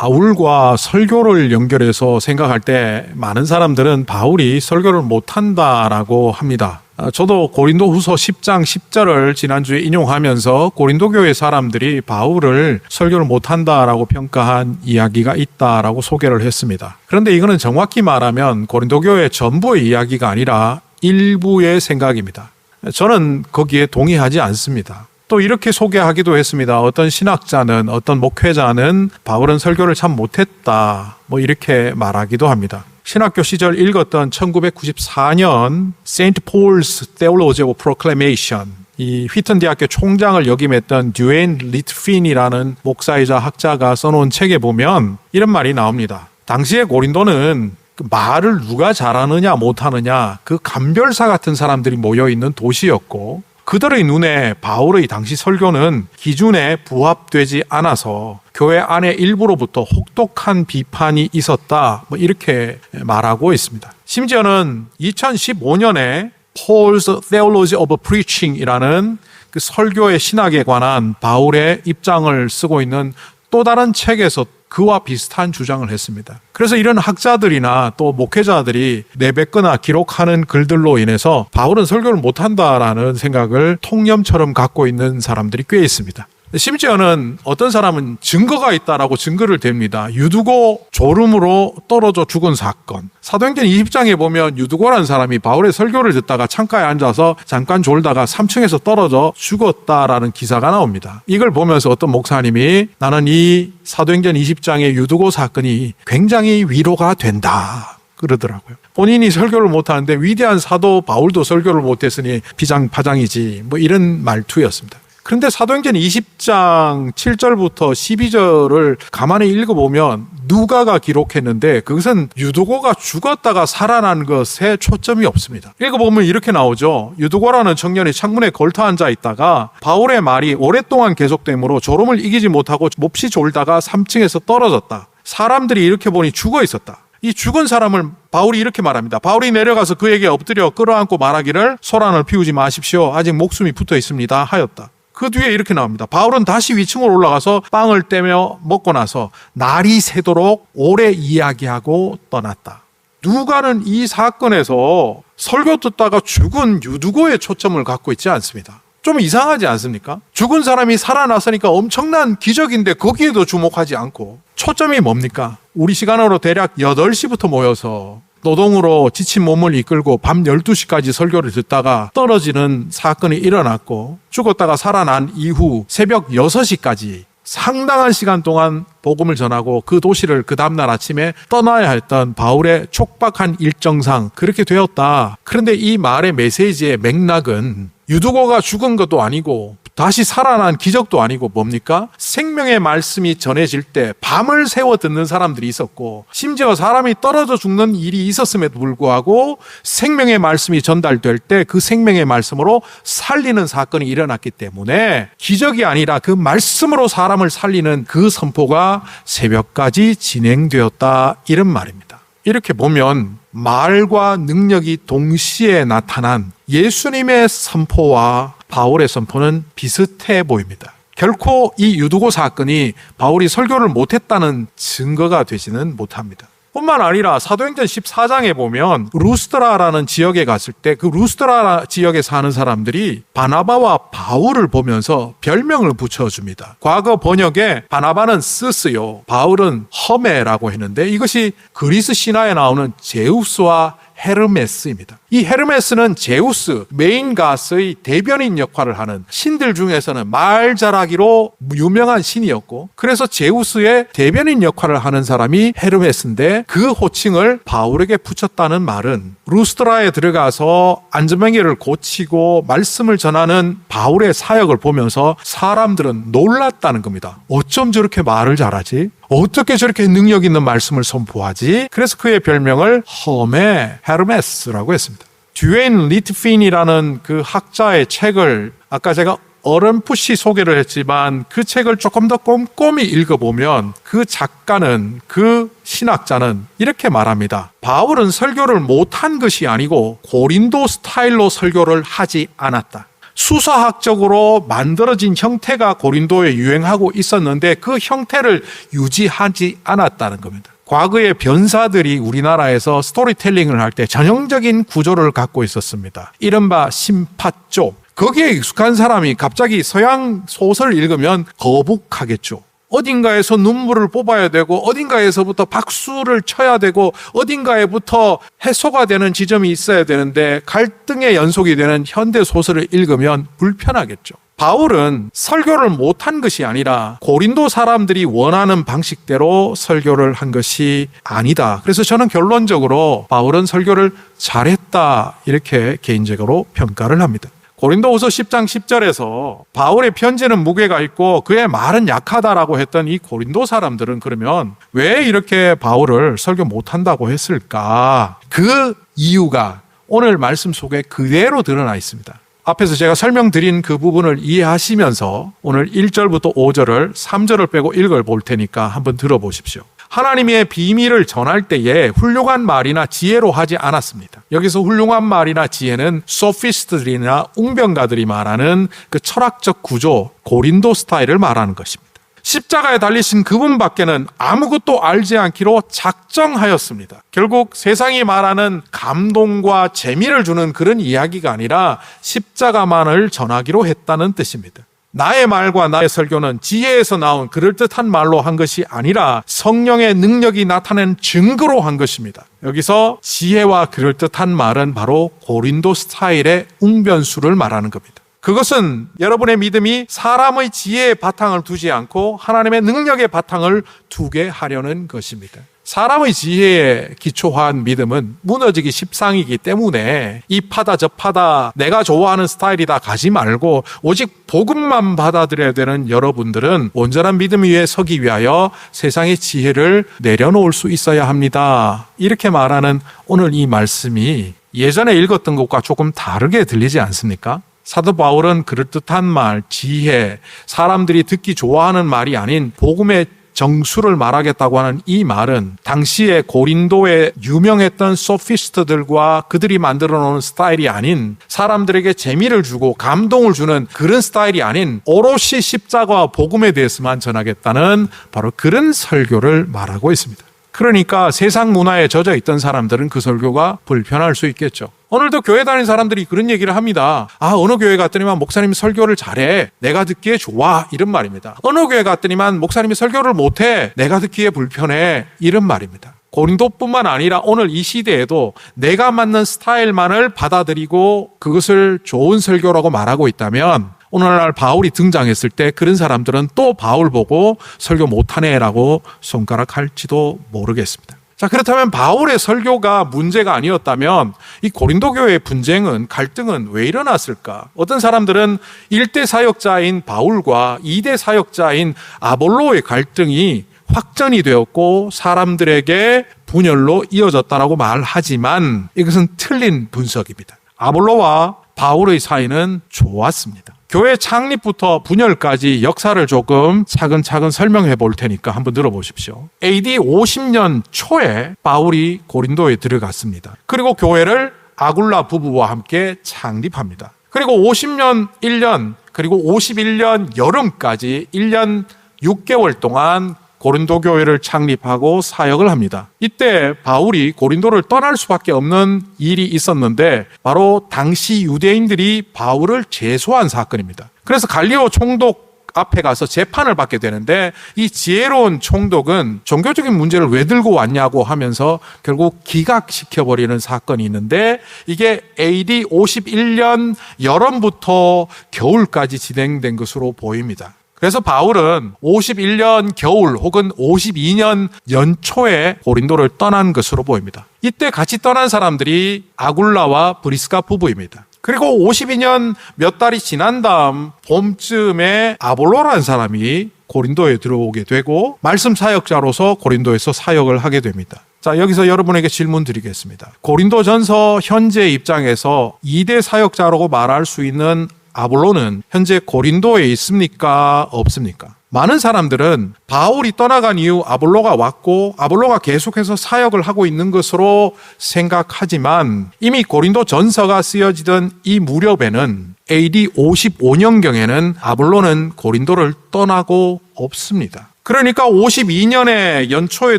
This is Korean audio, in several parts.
바울과 설교를 연결해서 생각할 때 많은 사람들은 바울이 설교를 못한다라고 합니다. 저도 고린도후서 10장 10절을 지난주에 인용하면서 고린도 교회 사람들이 바울을 설교를 못한다라고 평가한 이야기가 있다라고 소개를 했습니다. 그런데 이거는 정확히 말하면 고린도 교회 전부의 이야기가 아니라 일부의 생각입니다. 저는 거기에 동의하지 않습니다. 또 이렇게 소개하기도 했습니다. 어떤 신학자는, 어떤 목회자는 바울은 설교를 참 못했다, 이렇게 말하기도 합니다. 신학교 시절 읽었던 1994년 세인트 폴스 Theology of Proclamation, 이 휘튼 대학교 총장을 역임했던 듀에인 리트핀이라는 목사이자 학자가 써놓은 책에 보면 이런 말이 나옵니다. 당시의 고린도는 말을 누가 잘하느냐 못하느냐 그 감별사 같은 사람들이 모여있는 도시였고, 그들의 눈에 바울의 당시 설교는 기준에 부합되지 않아서 교회 안에 일부로부터 혹독한 비판이 있었다, 이렇게 말하고 있습니다. 심지어는 2015년에 Paul's Theology of Preaching이라는 그 설교의 신학에 관한 바울의 입장을 쓰고 있는 또 다른 책에서 그와 비슷한 주장을 했습니다. 그래서 이런 학자들이나 또 목회자들이 내뱉거나 기록하는 글들로 인해서 바울은 설교를 못한다라는 생각을 통념처럼 갖고 있는 사람들이 꽤 있습니다. 심지어는 어떤 사람은 증거가 있다라고 증거를 댑니다. 유두고 졸음으로 떨어져 죽은 사건. 사도행전 20장에 보면 유두고라는 사람이 바울의 설교를 듣다가 창가에 앉아서 잠깐 졸다가 3층에서 떨어져 죽었다라는 기사가 나옵니다. 이걸 보면서 어떤 목사님이 나는 이 사도행전 20장의 유두고 사건이 굉장히 위로가 된다, 그러더라고요. 본인이 설교를 못하는데 위대한 사도 바울도 설교를 못했으니 비장파장이지, 이런 말투였습니다. 그런데 사도행전 20장 7절부터 12절을 가만히 읽어보면 누가가 기록했는데 그것은 유두고가 죽었다가 살아난 것에 초점이 없습니다. 읽어보면 이렇게 나오죠. 유두고라는 청년이 창문에 걸터 앉아 있다가 바울의 말이 오랫동안 계속되므로 졸음을 이기지 못하고 몹시 졸다가 3층에서 떨어졌다. 사람들이 이렇게 보니 죽어 있었다. 이 죽은 사람을 바울이 이렇게 말합니다. 바울이 내려가서 그에게 엎드려 끌어안고 말하기를 소란을 피우지 마십시오. 아직 목숨이 붙어 있습니다 하였다. 그 뒤에 이렇게 나옵니다. 바울은 다시 위층으로 올라가서 빵을 떼며 먹고 나서 날이 새도록 오래 이야기하고 떠났다. 누가는 이 사건에서 설교 듣다가 죽은 유두고의 초점을 갖고 있지 않습니다. 좀 이상하지 않습니까? 죽은 사람이 살아났으니까 엄청난 기적인데 거기에도 주목하지 않고 초점이 뭡니까? 우리 시간으로 대략 8시부터 모여서 노동으로 지친 몸을 이끌고 밤 12시까지 설교를 듣다가 떨어지는 사건이 일어났고 죽었다가 살아난 이후 새벽 6시까지 상당한 시간 동안 복음을 전하고 그 도시를 그 다음날 아침에 떠나야 했던 바울의 촉박한 일정상 그렇게 되었다. 그런데 이 말의 메시지의 맥락은 유두고가 죽은 것도 아니고 다시 살아난 기적도 아니고 뭡니까? 생명의 말씀이 전해질 때 밤을 새워 듣는 사람들이 있었고 심지어 사람이 떨어져 죽는 일이 있었음에도 불구하고 생명의 말씀이 전달될 때 그 생명의 말씀으로 살리는 사건이 일어났기 때문에 기적이 아니라 그 말씀으로 사람을 살리는 그 선포가 새벽까지 진행되었다, 이런 말입니다. 이렇게 보면 말과 능력이 동시에 나타난 예수님의 선포와 바울의 선포는 비슷해 보입니다. 결코 이 유두고 사건이 바울이 설교를 못했다는 증거가 되지는 못합니다. 뿐만 아니라 사도행전 14장에 보면 루스드라라는 지역에 갔을 때 그 루스드라 지역에 사는 사람들이 바나바와 바울을 보면서 별명을 붙여줍니다. 과거 번역에 바나바는 스스요, 바울은 허메라고 했는데 이것이 그리스 신화에 나오는 제우스와 헤르메스입니다. 이 헤르메스는 제우스, 메인 가스의 대변인 역할을 하는 신들 중에서는 말 잘하기로 유명한 신이었고 그래서 제우스의 대변인 역할을 하는 사람이 헤르메스인데 그 호칭을 바울에게 붙였다는 말은 루스드라에 들어가서 안전병기를 고치고 말씀을 전하는 바울의 사역을 보면서 사람들은 놀랐다는 겁니다. 어쩜 저렇게 말을 잘하지? 어떻게 저렇게 능력 있는 말씀을 선포하지? 그래서 그의 별명을 허메 헤르메스라고 했습니다. 듀에인 리트핀이라는 그 학자의 책을 아까 제가 어렴풋이 소개를 했지만 그 책을 조금 더 꼼꼼히 읽어보면 그 작가는, 그 신학자는 이렇게 말합니다. 바울은 설교를 못한 것이 아니고 고린도 스타일로 설교를 하지 않았다. 수사학적으로 만들어진 형태가 고린도에 유행하고 있었는데 그 형태를 유지하지 않았다는 겁니다. 과거의 변사들이 우리나라에서 스토리텔링을 할 때 전형적인 구조를 갖고 있었습니다. 이른바 심파조. 거기에 익숙한 사람이 갑자기 서양 소설을 읽으면 거북하겠죠. 어딘가에서 눈물을 뽑아야 되고 어딘가에서부터 박수를 쳐야 되고 어딘가에부터 해소가 되는 지점이 있어야 되는데 갈등의 연속이 되는 현대 소설을 읽으면 불편하겠죠. 바울은 설교를 못한 것이 아니라 고린도 사람들이 원하는 방식대로 설교를 한 것이 아니다. 그래서 저는 결론적으로 바울은 설교를 잘했다 이렇게 개인적으로 평가를 합니다. 고린도후서 10장 10절에서 바울의 편지는 무게가 있고 그의 말은 약하다라고 했던 이 고린도 사람들은 그러면 왜 이렇게 바울을 설교 못한다고 했을까? 그 이유가 오늘 말씀 속에 그대로 드러나 있습니다. 앞에서 제가 설명드린 그 부분을 이해하시면서 오늘 1절부터 5절을 3절을 빼고 읽어볼 테니까 한번 들어보십시오. 하나님의 비밀을 전할 때에 훌륭한 말이나 지혜로 하지 않았습니다. 여기서 훌륭한 말이나 지혜는 소피스트들이나 웅변가들이 말하는 그 철학적 구조, 고린도 스타일을 말하는 것입니다. 십자가에 달리신 그분밖에는 아무것도 알지 않기로 작정하였습니다. 결국 세상이 말하는 감동과 재미를 주는 그런 이야기가 아니라 십자가만을 전하기로 했다는 뜻입니다. 나의 말과 나의 설교는 지혜에서 나온 그럴듯한 말로 한 것이 아니라 성령의 능력이 나타낸 증거로 한 것입니다. 여기서 지혜와 그럴듯한 말은 바로 고린도 스타일의 웅변수를 말하는 겁니다. 그것은 여러분의 믿음이 사람의 지혜의 바탕을 두지 않고 하나님의 능력의 바탕을 두게 하려는 것입니다. 사람의 지혜에 기초한 믿음은 무너지기 십상이기 때문에 이 파다 저 파다 내가 좋아하는 스타일이다 가지 말고 오직 복음만 받아들여야 되는 여러분들은 온전한 믿음 위에 서기 위하여 세상의 지혜를 내려놓을 수 있어야 합니다. 이렇게 말하는 오늘 이 말씀이 예전에 읽었던 것과 조금 다르게 들리지 않습니까? 사도 바울은 그럴듯한 말, 지혜, 사람들이 듣기 좋아하는 말이 아닌 복음의 정수를 말하겠다고 하는 이 말은 당시에 고린도에 유명했던 소피스트들과 그들이 만들어 놓은 스타일이 아닌 사람들에게 재미를 주고 감동을 주는 그런 스타일이 아닌 오롯이 십자가와 복음에 대해서만 전하겠다는 바로 그런 설교를 말하고 있습니다. 그러니까 세상 문화에 젖어 있던 사람들은 그 설교가 불편할 수 있겠죠. 오늘도 교회 다니는 사람들이 그런 얘기를 합니다. 어느 교회 갔더니만 목사님이 설교를 잘해. 내가 듣기에 좋아. 이런 말입니다. 어느 교회 갔더니만 목사님이 설교를 못해. 내가 듣기에 불편해. 이런 말입니다. 고린도뿐만 아니라 오늘 이 시대에도 내가 맞는 스타일만을 받아들이고 그것을 좋은 설교라고 말하고 있다면 오늘날 바울이 등장했을 때 그런 사람들은 또 바울 보고 설교 못하네라고 손가락할지도 모르겠습니다. 자, 그렇다면 바울의 설교가 문제가 아니었다면 이 고린도 교회의 분쟁은 갈등은 왜 일어났을까? 어떤 사람들은 1대 사역자인 바울과 2대 사역자인 아볼로의 갈등이 확전이 되었고 사람들에게 분열로 이어졌다라고 말하지만 이것은 틀린 분석입니다. 아볼로와 바울의 사이는 좋았습니다. 교회 창립부터 분열까지 역사를 조금 차근차근 설명해 볼 테니까 한번 들어보십시오. AD 50년 초에 바울이 고린도에 들어갔습니다. 그리고 교회를 아굴라 부부와 함께 창립합니다. 그리고 50년 1년 그리고 51년 여름까지 1년 6개월 동안 고린도 교회를 창립하고 사역을 합니다. 이때 바울이 고린도를 떠날 수밖에 없는 일이 있었는데 바로 당시 유대인들이 바울을 제소한 사건입니다. 그래서 갈리오 총독 앞에 가서 재판을 받게 되는데 이 지혜로운 총독은 종교적인 문제를 왜 들고 왔냐고 하면서 결국 기각시켜버리는 사건이 있는데 이게 AD 51년 여름부터 겨울까지 진행된 것으로 보입니다. 그래서 바울은 51년 겨울 혹은 52년 연초에 고린도를 떠난 것으로 보입니다. 이때 같이 떠난 사람들이 아굴라와 브리스가 부부입니다. 그리고 52년 몇 달이 지난 다음 봄쯤에 아볼로라는 사람이 고린도에 들어오게 되고 말씀 사역자로서 고린도에서 사역을 하게 됩니다. 자, 여기서 여러분에게 질문 드리겠습니다. 고린도전서 현재 입장에서 2대 사역자라고 말할 수 있는 아볼로는 현재 고린도에 있습니까? 없습니까? 많은 사람들은 바울이 떠나간 이후 아볼로가 왔고 아볼로가 계속해서 사역을 하고 있는 것으로 생각하지만 이미 고린도 전서가 쓰여지던 이 무렵에는 AD 55년경에는 아볼로는 고린도를 떠나고 없습니다. 그러니까 52년에 연초에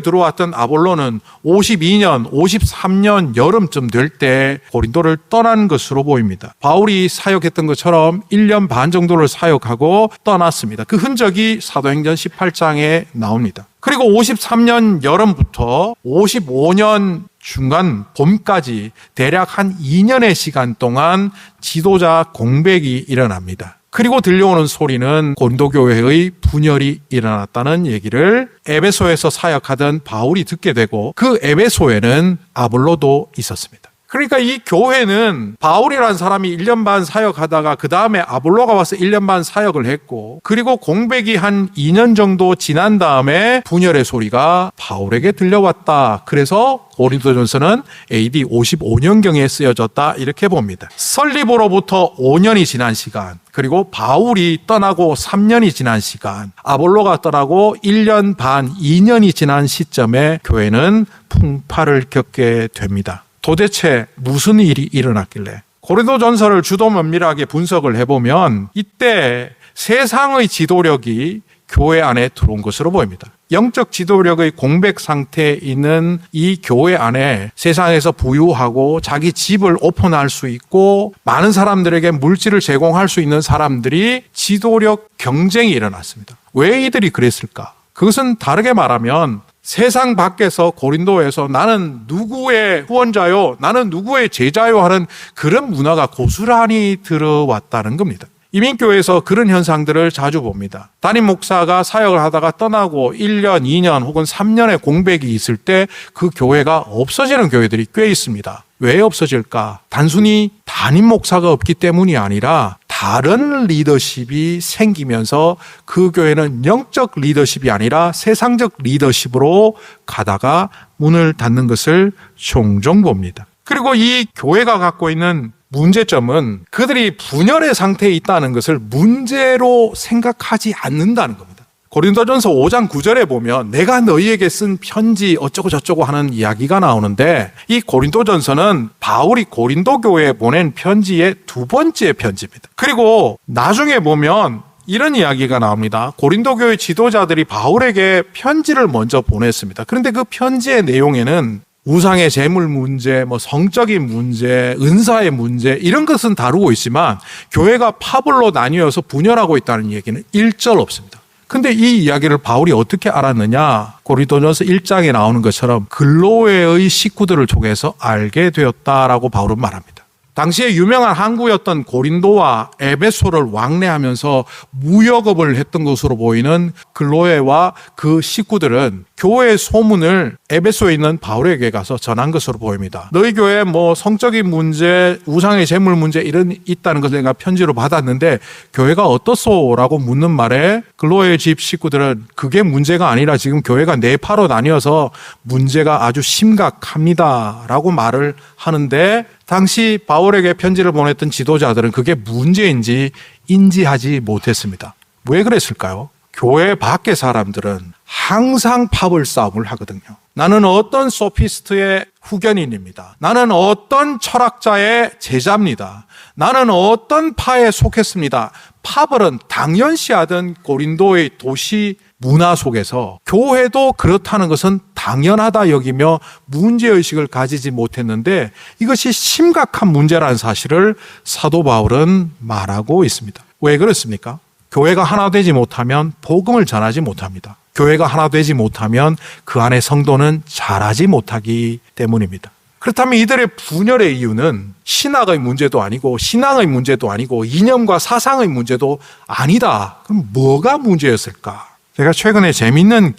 들어왔던 아볼로는 52년, 53년 여름쯤 될 때 고린도를 떠난 것으로 보입니다. 바울이 사역했던 것처럼 1년 반 정도를 사역하고 떠났습니다. 그 흔적이 사도행전 18장에 나옵니다. 그리고 53년 여름부터 55년 중간 봄까지 대략 한 2년의 시간 동안 지도자 공백이 일어납니다. 그리고 들려오는 소리는 고린도 교회의 분열이 일어났다는 얘기를 에베소에서 사역하던 바울이 듣게 되고 그 에베소에는 아볼로도 있었습니다. 그러니까 이 교회는 바울이라는 사람이 1년 반 사역하다가 그 다음에 아볼로가 와서 1년 반 사역을 했고 그리고 공백이 한 2년 정도 지난 다음에 분열의 소리가 바울에게 들려왔다. 그래서 고린도전서는 AD 55년경에 쓰여졌다 이렇게 봅니다. 설립으로부터 5년이 지난 시간, 그리고 바울이 떠나고 3년이 지난 시간, 아볼로가 떠나고 1년 반, 2년이 지난 시점에 교회는 풍파를 겪게 됩니다. 도대체 무슨 일이 일어났길래? 고린도전서를 주도 면밀하게 분석을 해보면 이때 세상의 지도력이 교회 안에 들어온 것으로 보입니다. 영적 지도력의 공백 상태에 있는 이 교회 안에 세상에서 부유하고 자기 집을 오픈할 수 있고 많은 사람들에게 물질을 제공할 수 있는 사람들이 지도력 경쟁이 일어났습니다. 왜 이들이 그랬을까? 그것은 다르게 말하면 세상 밖에서 고린도에서 나는 누구의 후원자요, 나는 누구의 제자요 하는 그런 문화가 고스란히 들어왔다는 겁니다. 이민교회에서 그런 현상들을 자주 봅니다. 담임 목사가 사역을 하다가 떠나고 1년, 2년 혹은 3년의 공백이 있을 때 그 교회가 없어지는 교회들이 꽤 있습니다. 왜 없어질까? 단순히 담임 목사가 없기 때문이 아니라 다른 리더십이 생기면서 그 교회는 영적 리더십이 아니라 세상적 리더십으로 가다가 문을 닫는 것을 종종 봅니다. 그리고 이 교회가 갖고 있는 문제점은 그들이 분열의 상태에 있다는 것을 문제로 생각하지 않는다는 겁니다. 고린도전서 5장 9절에 보면 내가 너희에게 쓴 편지 어쩌고 저쩌고 하는 이야기가 나오는데 이 고린도전서는 바울이 고린도 교회에 보낸 편지의 두 번째 편지입니다. 그리고 나중에 보면 이런 이야기가 나옵니다. 고린도 교회 지도자들이 바울에게 편지를 먼저 보냈습니다. 그런데 그 편지의 내용에는 우상의 재물 문제, 성적인 문제, 은사의 문제 이런 것은 다루고 있지만 교회가 파벌로 나뉘어서 분열하고 있다는 얘기는 일절 없습니다. 근데 이 이야기를 바울이 어떻게 알았느냐? 고린도전서 1장에 나오는 것처럼 글로웨의 식구들을 통해서 알게 되었다라고 바울은 말합니다. 당시에 유명한 항구였던 고린도와 에베소를 왕래하면서 무역업을 했던 것으로 보이는 글로에와 그 식구들은 교회의 소문을 에베소에 있는 바울에게 가서 전한 것으로 보입니다. 너희 교회에 성적인 문제, 우상의 재물 문제 이런 있다는 것을 내가 편지로 받았는데 교회가 어떻소? 라고 묻는 말에 글로의 집 식구들은 그게 문제가 아니라 지금 교회가 네 파로 나뉘어서 문제가 아주 심각합니다 라고 말을 하는데 당시 바울에게 편지를 보냈던 지도자들은 그게 문제인지 인지하지 못했습니다. 왜 그랬을까요? 교회 밖의 사람들은 항상 파벌 싸움을 하거든요. 나는 어떤 소피스트의 후견인입니다. 나는 어떤 철학자의 제자입니다. 나는 어떤 파에 속했습니다. 파벌은 당연시하던 고린도의 도시 문화 속에서 교회도 그렇다는 것은 당연하다 여기며 문제의식을 가지지 못했는데 이것이 심각한 문제라는 사실을 사도 바울은 말하고 있습니다. 왜 그렇습니까? 교회가 하나 되지 못하면 복음을 전하지 못합니다. 교회가 하나 되지 못하면 그 안에 성도는 자라지 못하기 때문입니다. 그렇다면 이들의 분열의 이유는 신학의 문제도 아니고 신앙의 문제도 아니고 이념과 사상의 문제도 아니다. 그럼 뭐가 문제였을까? 제가 최근에 재밌는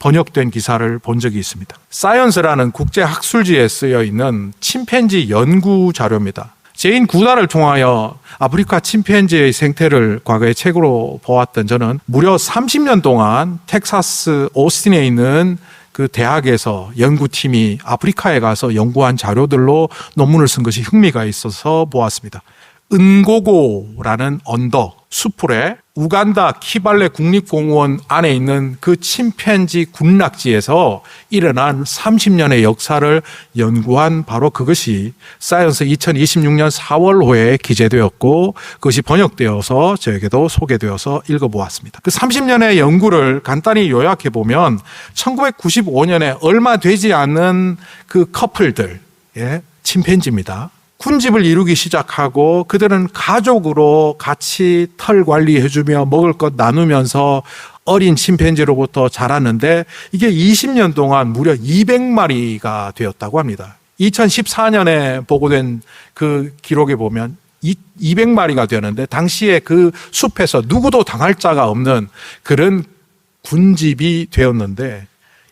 번역된 기사를 본 적이 있습니다. 사이언스라는 국제학술지에 쓰여 있는 침팬지 연구 자료입니다. 제인 구다를 통하여 아프리카 침팬지의 생태를 과거에 책으로 보았던 저는 무려 30년 동안 텍사스 오스틴에 있는 그 대학에서 연구팀이 아프리카에 가서 연구한 자료들로 논문을 쓴 것이 흥미가 있어서 보았습니다. 은고고라는 언덕, 수풀에 우간다 키발레 국립공원 안에 있는 그 침팬지 군락지에서 일어난 30년의 역사를 연구한 바로 그것이 사이언스 2026년 4월호에 기재되었고 그것이 번역되어서 저에게도 소개되어서 읽어보았습니다. 그 30년의 연구를 간단히 요약해보면 1995년에 얼마 되지 않는 그 커플들, 침팬지입니다. 군집을 이루기 시작하고 그들은 가족으로 같이 털 관리해주며 먹을 것 나누면서 어린 침팬지로부터 자랐는데 이게 20년 동안 무려 200마리가 되었다고 합니다. 2014년에 보고된 그 기록에 보면 200마리가 되었는데 당시에 그 숲에서 누구도 당할 자가 없는 그런 군집이 되었는데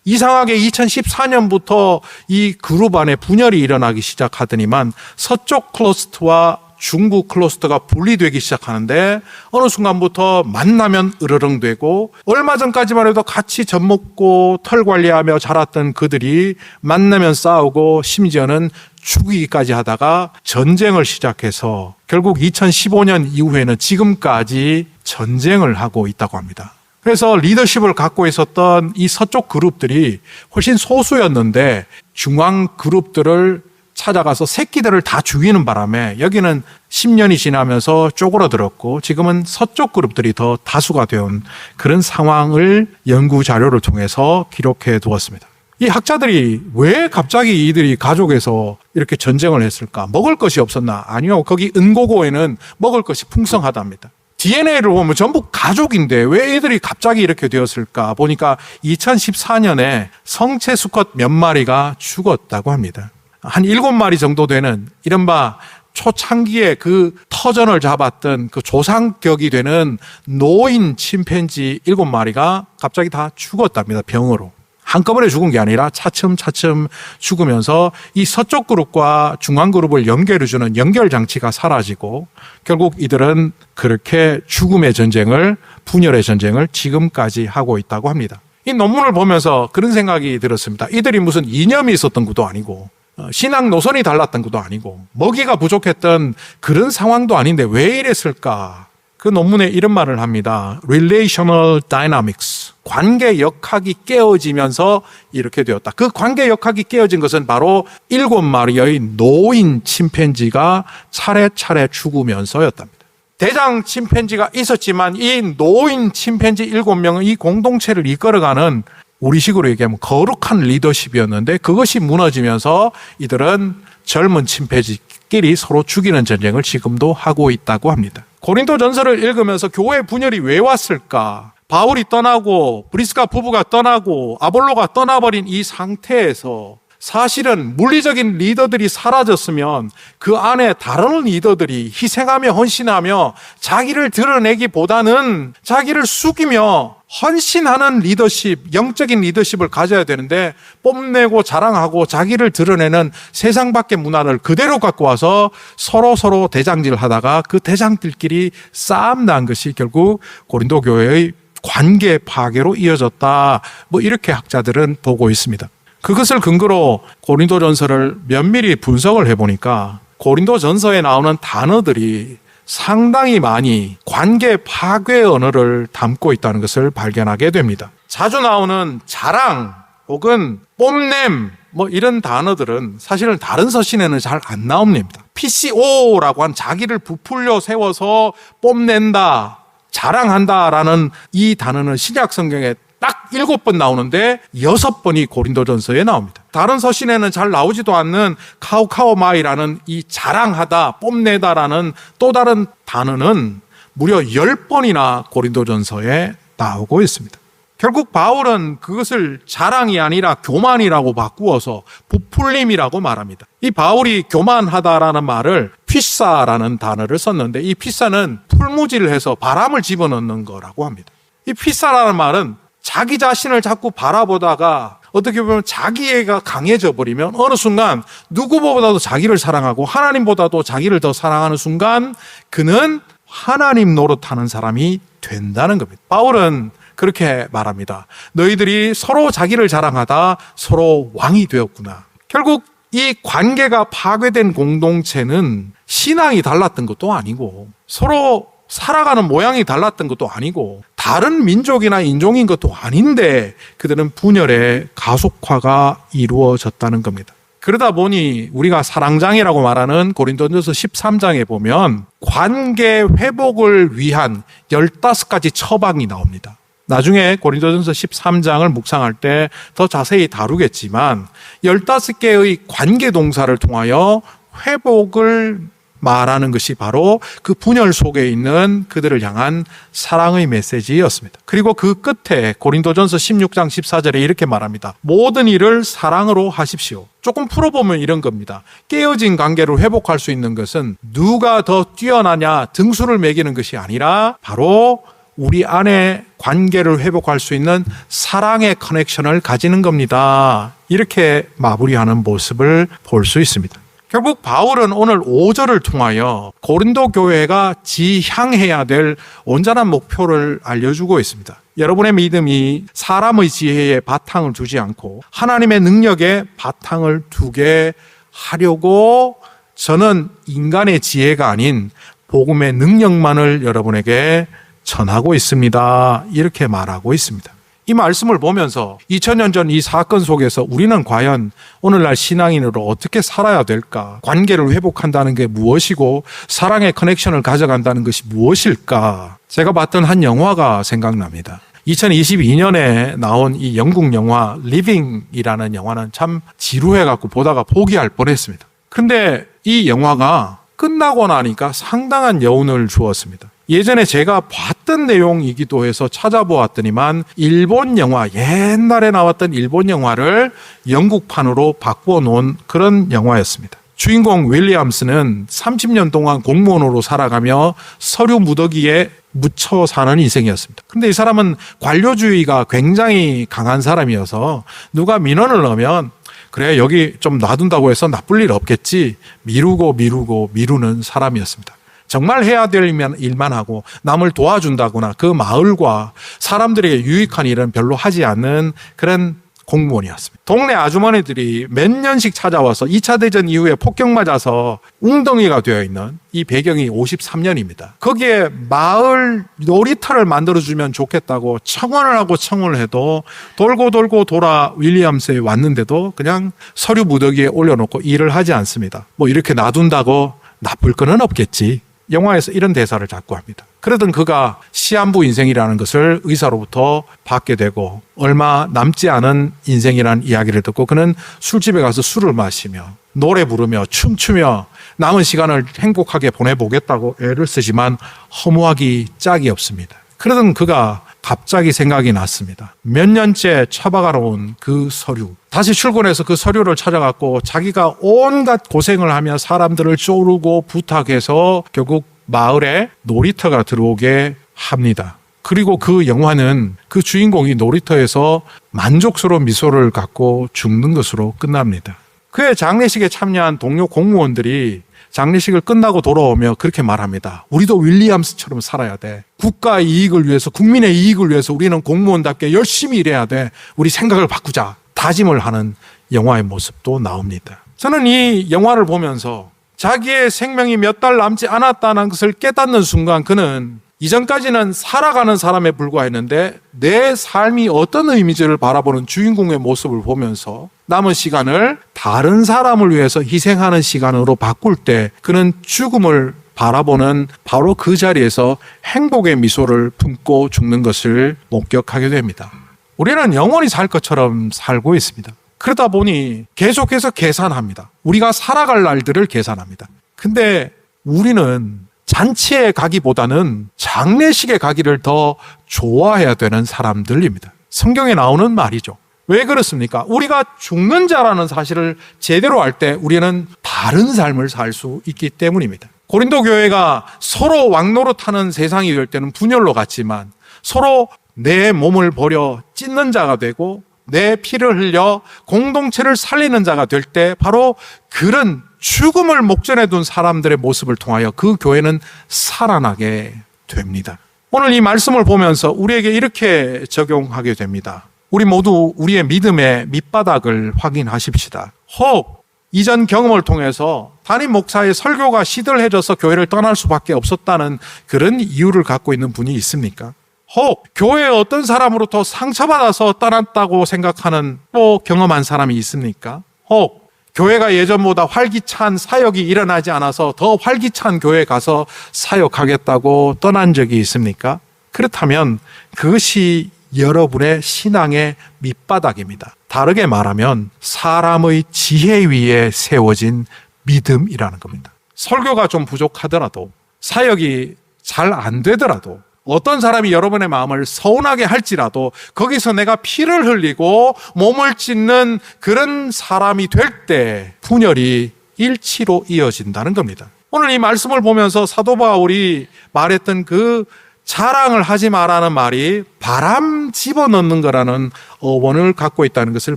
이상하게 2014년부터 이 그룹 안에 분열이 일어나기 시작하더니만 서쪽 클러스터와 중부 클러스터가 분리되기 시작하는데 어느 순간부터 만나면 으르렁대고 얼마 전까지만 해도 같이 젖 먹고 털 관리하며 자랐던 그들이 만나면 싸우고 심지어는 죽이기까지 하다가 전쟁을 시작해서 결국 2015년 이후에는 지금까지 전쟁을 하고 있다고 합니다. 그래서 리더십을 갖고 있었던 이 서쪽 그룹들이 훨씬 소수였는데 중앙 그룹들을 찾아가서 새끼들을 다 죽이는 바람에 여기는 10년이 지나면서 쪼그라들었고 지금은 서쪽 그룹들이 더 다수가 되온 그런 상황을 연구 자료를 통해서 기록해 두었습니다. 이 학자들이 왜 갑자기 이들이 가족에서 이렇게 전쟁을 했을까? 먹을 것이 없었나? 아니요. 거기 은고고에는 먹을 것이 풍성하답니다. DNA를 보면 전부 가족인데 왜 애들이 갑자기 이렇게 되었을까 보니까 2014년에 성체 수컷 몇 마리가 죽었다고 합니다. 한 7마리 정도 되는 이른바 초창기에 그 터전을 잡았던 그 조상격이 되는 노인 침팬지 7마리가 갑자기 다 죽었답니다. 병으로. 한꺼번에 죽은 게 아니라 차츰차츰 죽으면서 이 서쪽 그룹과 중앙 그룹을 연결해주는 연결 장치가 사라지고 결국 이들은 그렇게 죽음의 전쟁을, 분열의 전쟁을 지금까지 하고 있다고 합니다. 이 논문을 보면서 그런 생각이 들었습니다. 이들이 무슨 이념이 있었던 것도 아니고 신앙 노선이 달랐던 것도 아니고 먹이가 부족했던 그런 상황도 아닌데 왜 이랬을까? 그 논문에 이런 말을 합니다. Relational Dynamics. 관계 역학이 깨어지면서 이렇게 되었다. 그 관계 역학이 깨어진 것은 바로 7마리의 노인 침팬지가 차례차례 죽으면서였답니다. 대장 침팬지가 있었지만 이 노인 침팬지 7명은 이 공동체를 이끌어가는 우리식으로 얘기하면 거룩한 리더십이었는데 그것이 무너지면서 이들은 젊은 침팬지끼리 서로 죽이는 전쟁을 지금도 하고 있다고 합니다. 고린도 전서를 읽으면서 교회 분열이 왜 왔을까? 바울이 떠나고 브리스가 부부가 떠나고 아볼로가 떠나버린 이 상태에서 사실은 물리적인 리더들이 사라졌으면 그 안에 다른 리더들이 희생하며 헌신하며 자기를 드러내기보다는 자기를 숙이며 헌신하는 리더십, 영적인 리더십을 가져야 되는데 뽐내고 자랑하고 자기를 드러내는 세상 밖의 문화를 그대로 갖고 와서 서로 대장질 하다가 그 대장들끼리 싸움 난 것이 결국 고린도 교회의 관계 파괴로 이어졌다. 이렇게 학자들은 보고 있습니다. 그것을 근거로 고린도전서를 면밀히 분석을 해보니까 고린도전서에 나오는 단어들이 상당히 많이 관계 파괴 언어를 담고 있다는 것을 발견하게 됩니다. 자주 나오는 자랑 혹은 뽐냄 이런 단어들은 사실은 다른 서신에는 잘 안 나옵니다. PCO라고 한 자기를 부풀려 세워서 뽐낸다, 자랑한다라는 이 단어는 신약 성경에 딱 7번 나오는데 6번이 고린도전서에 나옵니다. 다른 서신에는 잘 나오지도 않는 카우카오마이라는 이 자랑하다, 뽐내다라는 또 다른 단어는 무려 10번이나 고린도전서에 나오고 있습니다. 결국 바울은 그것을 자랑이 아니라 교만이라고 바꾸어서 부풀림이라고 말합니다. 이 바울이 교만하다라는 말을 피사라는 단어를 썼는데 이 피사는 풀무질을 해서 바람을 집어넣는 거라고 합니다. 이 피사라는 말은 자기 자신을 자꾸 바라보다가 어떻게 보면 자기애가 강해져 버리면 어느 순간 누구보다도 자기를 사랑하고 하나님보다도 자기를 더 사랑하는 순간 그는 하나님 노릇하는 사람이 된다는 겁니다. 바울은 그렇게 말합니다. 너희들이 서로 자기를 자랑하다 서로 왕이 되었구나. 결국 이 관계가 파괴된 공동체는 신앙이 달랐던 것도 아니고 서로 살아가는 모양이 달랐던 것도 아니고 다른 민족이나 인종인 것도 아닌데 그들은 분열의 가속화가 이루어졌다는 겁니다. 그러다 보니 우리가 사랑장이라고 말하는 고린도전서 13장에 보면 관계 회복을 위한 15가지 처방이 나옵니다. 나중에 고린도전서 13장을 묵상할 때 더 자세히 다루겠지만 15개의 관계 동사를 통하여 회복을 말하는 것이 바로 그 분열 속에 있는 그들을 향한 사랑의 메시지였습니다. 그리고 그 끝에 고린도전서 16장 14절에 이렇게 말합니다. 모든 일을 사랑으로 하십시오. 조금 풀어보면 이런 겁니다. 깨어진 관계를 회복할 수 있는 것은 누가 더 뛰어나냐 등수를 매기는 것이 아니라 바로 우리 안에 관계를 회복할 수 있는 사랑의 커넥션을 가지는 겁니다. 이렇게 마무리하는 모습을 볼 수 있습니다. 결국 바울은 오늘 5절을 통하여 고린도 교회가 지향해야 될 온전한 목표를 알려주고 있습니다. 여러분의 믿음이 사람의 지혜에 바탕을 두지 않고 하나님의 능력에 바탕을 두게 하려고 저는 인간의 지혜가 아닌 복음의 능력만을 여러분에게 전하고 있습니다. 이렇게 말하고 있습니다. 이 말씀을 보면서 2000년 전 이 사건 속에서 우리는 과연 오늘날 신앙인으로 어떻게 살아야 될까? 관계를 회복한다는 게 무엇이고 사랑의 커넥션을 가져간다는 것이 무엇일까? 제가 봤던 한 영화가 생각납니다. 2022년에 나온 이 영국 영화 리빙이라는 영화는 참 지루해갖고 보다가 포기할 뻔했습니다. 근데 이 영화가 끝나고 나니까 상당한 여운을 주었습니다. 예전에 제가 봤던 내용이기도 해서 찾아보았더니만 일본 영화, 옛날에 나왔던 일본 영화를 영국판으로 바꿔놓은 그런 영화였습니다. 주인공 윌리엄스는 30년 동안 공무원으로 살아가며 서류 무더기에 묻혀 사는 인생이었습니다. 그런데 이 사람은 관료주의가 굉장히 강한 사람이어서 누가 민원을 넣으면 그래 여기 좀 놔둔다고 해서 나쁠 일 없겠지 미루는 사람이었습니다. 정말 해야 될 일만 하고 남을 도와준다거나 그 마을과 사람들에게 유익한 일은 별로 하지 않는 그런 공무원이었습니다. 동네 아주머니들이 몇 년씩 찾아와서 2차 대전 이후에 폭격 맞아서 웅덩이가 되어 있는 이 배경이 53년입니다. 거기에 마을 놀이터를 만들어주면 좋겠다고 청원을 하고 청원을 해도 돌고 돌아 윌리엄스에 왔는데도 그냥 서류 무더기에 올려놓고 일을 하지 않습니다. 뭐 이렇게 놔둔다고 나쁠 거는 없겠지. 영화에서 이런 대사를 자꾸 합니다. 그러던 그가 시한부 인생이라는 것을 의사로부터 받게 되고 얼마 남지 않은 인생이라는 이야기를 듣고 그는 술집에 가서 술을 마시며 노래 부르며 춤추며 남은 시간을 행복하게 보내보겠다고 애를 쓰지만 허무하기 짝이 없습니다. 그러던 그가 갑자기 생각이 났습니다. 몇 년째 처박아러 온 그 서류. 다시 출근해서 그 서류를 찾아갔고 자기가 온갖 고생을 하며 사람들을 쪼르고 부탁해서 결국 마을에 놀이터가 들어오게 합니다. 그리고 그 영화는 그 주인공이 놀이터에서 만족스러운 미소를 갖고 죽는 것으로 끝납니다. 그의 장례식에 참여한 동료 공무원들이 장례식을 끝나고 돌아오며 그렇게 말합니다. 우리도 윌리엄스처럼 살아야 돼. 국가의 이익을 위해서, 국민의 이익을 위해서 우리는 공무원답게 열심히 일해야 돼. 우리 생각을 바꾸자. 다짐을 하는 영화의 모습도 나옵니다. 저는 이 영화를 보면서 자기의 생명이 몇 달 남지 않았다는 것을 깨닫는 순간 그는 이전까지는 살아가는 사람에 불과했는데 내 삶이 어떤 의미인지를 바라보는 주인공의 모습을 보면서 남은 시간을 다른 사람을 위해서 희생하는 시간으로 바꿀 때 그는 죽음을 바라보는 바로 그 자리에서 행복의 미소를 품고 죽는 것을 목격하게 됩니다. 우리는 영원히 살 것처럼 살고 있습니다. 그러다 보니 계속해서 계산합니다. 우리가 살아갈 날들을 계산합니다. 근데 우리는 잔치에 가기보다는 장례식에 가기를 더 좋아해야 되는 사람들입니다. 성경에 나오는 말이죠. 왜 그렇습니까? 우리가 죽는 자라는 사실을 제대로 알 때 우리는 다른 삶을 살 수 있기 때문입니다. 고린도 교회가 서로 왕노릇하는 세상이 될 때는 분열로 갔지만 서로 내 몸을 버려 찢는 자가 되고 내 피를 흘려 공동체를 살리는 자가 될 때 바로 그런 죽음을 목전에 둔 사람들의 모습을 통하여 그 교회는 살아나게 됩니다. 오늘 이 말씀을 보면서 우리에게 이렇게 적용하게 됩니다. 우리 모두 우리의 믿음의 밑바닥을 확인하십시다. 혹 이전 경험을 통해서 담임 목사의 설교가 시들해져서 교회를 떠날 수밖에 없었다는 그런 이유를 갖고 있는 분이 있습니까? 혹 교회의 어떤 사람으로부터 상처받아서 떠났다고 생각하는 또 경험한 사람이 있습니까? 혹 교회가 예전보다 활기찬 사역이 일어나지 않아서 더 활기찬 교회에 가서 사역하겠다고 떠난 적이 있습니까? 그렇다면 그것이 여러분의 신앙의 밑바닥입니다. 다르게 말하면 사람의 지혜 위에 세워진 믿음이라는 겁니다. 설교가 좀 부족하더라도, 사역이 잘 안 되더라도, 어떤 사람이 여러분의 마음을 서운하게 할지라도 거기서 내가 피를 흘리고 몸을 찢는 그런 사람이 될 때 분열이 일치로 이어진다는 겁니다. 오늘 이 말씀을 보면서 사도 바울이 말했던 그 자랑을 하지 마라는 말이 바람 집어넣는 거라는 어원을 갖고 있다는 것을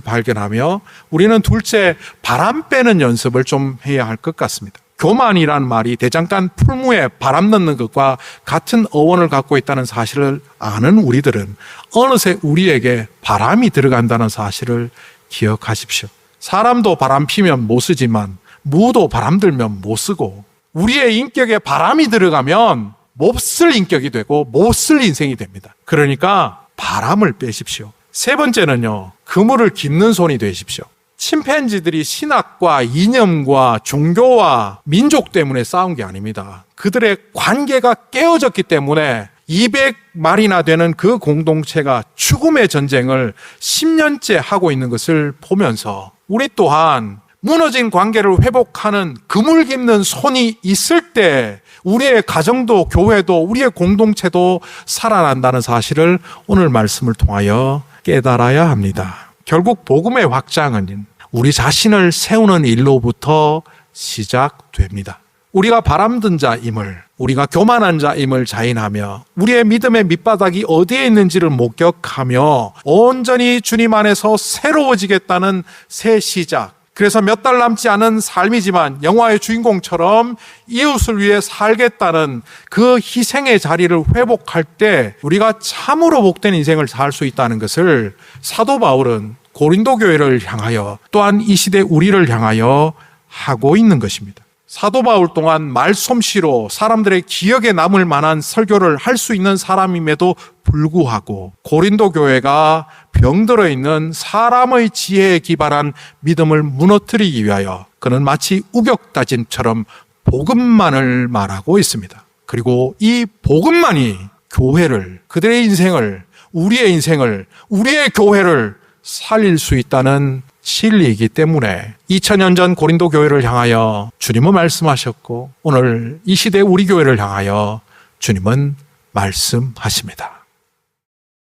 발견하며 우리는 둘째 바람 빼는 연습을 좀 해야 할 것 같습니다. 교만이라는 말이 대장간 풀무에 바람 넣는 것과 같은 어원을 갖고 있다는 사실을 아는 우리들은 어느새 우리에게 바람이 들어간다는 사실을 기억하십시오. 사람도 바람 피면 못 쓰지만 무도 바람 들면 못 쓰고, 우리의 인격에 바람이 들어가면 못 쓸 인격이 되고 못 쓸 인생이 됩니다. 그러니까 바람을 빼십시오. 세 번째는요, 그물을 깁는 손이 되십시오. 침팬지들이 신학과 이념과 종교와 민족 때문에 싸운 게 아닙니다. 그들의 관계가 깨어졌기 때문에 200마리나 되는 그 공동체가 죽음의 전쟁을 10년째 하고 있는 것을 보면서 우리 또한 무너진 관계를 회복하는 그물 깁는 손이 있을 때 우리의 가정도 교회도 우리의 공동체도 살아난다는 사실을 오늘 말씀을 통하여 깨달아야 합니다. 결국 복음의 확장은 우리 자신을 세우는 일로부터 시작됩니다. 우리가 바람든 자임을, 우리가 교만한 자임을 자인하며 우리의 믿음의 밑바닥이 어디에 있는지를 목격하며 온전히 주님 안에서 새로워지겠다는 새 시작, 그래서 몇 달 남지 않은 삶이지만 영화의 주인공처럼 이웃을 위해 살겠다는 그 희생의 자리를 회복할 때 우리가 참으로 복된 인생을 살 수 있다는 것을 사도 바울은 고린도 교회를 향하여 또한 이 시대 우리를 향하여 하고 있는 것입니다. 사도 바울 또한 말솜씨로 사람들의 기억에 남을 만한 설교를 할 수 있는 사람임에도 불구하고 고린도 교회가 병들어 있는 사람의 지혜에 기반한 믿음을 무너뜨리기 위하여 그는 마치 우격다짐처럼 복음만을 말하고 있습니다. 그리고 이 복음만이 교회를, 그들의 인생을, 우리의 교회를 살릴 수 있다는 진리이기 때문에 2000년 전 고린도 교회를 향하여 주님은 말씀하셨고 오늘 이 시대 우리 교회를 향하여 주님은 말씀하십니다.